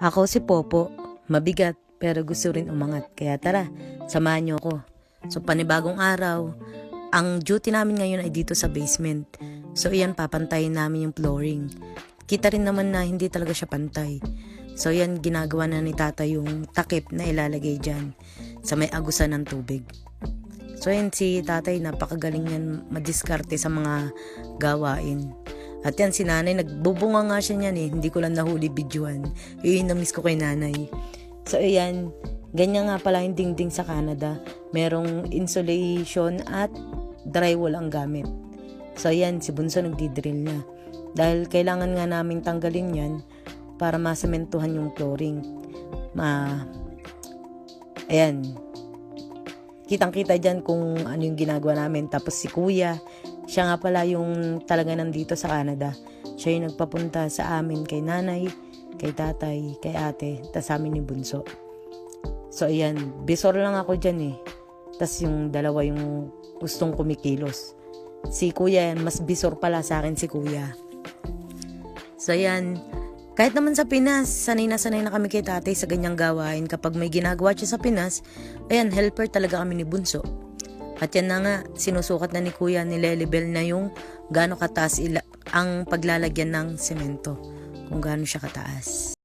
Ako si Popo, mabigat pero gusto rin umangat. Kaya tara, samahan niyo ako. So panibagong araw, ang duty namin ngayon ay dito sa basement. So iyan, papantayin namin yung flooring. Kita rin naman na hindi talaga siya pantay. So yan, ginagawa na ni tata yung takip na ilalagay dyan sa may agusan ng tubig. So yan, si tatay napakagaling yan madiskarte sa mga gawain. At yan, si nanay, nagbubunga nga siya niyan eh. Hindi ko lang nahuli videoan. Yun, na-miss ko kay nanay. So ayan, ganyan nga pala yung dingding sa Canada. Merong insulation at drywall ang gamit. So ayan, si Bunso nagdidrill na. Dahil kailangan nga namin tanggalin yan para masementuhan yung flooring. Ayan, kitang-kita dyan kung ano yung ginagawa namin. Tapos si kuya, siya nga pala yung talaga nandito sa Canada. Siya yung nagpapunta sa amin kay nanay, kay tatay, kay ate, tas sa amin ni Bunso. So ayan, bisor lang ako dyan eh. Tas yung dalawa yung gustong kumikilos. Si kuya, mas bisor pala sa akin si kuya. So ayan, kahit naman sa Pinas, sanay na kami kay tatay sa ganyang gawain. Kapag may ginagawa siya sa Pinas, ayan, helper talaga kami ni Bunso. At yan na nga, sinusukat na ni kuya, nilelebel na yung gaano kataas ang paglalagyan ng semento. Kung gaano siya kataas.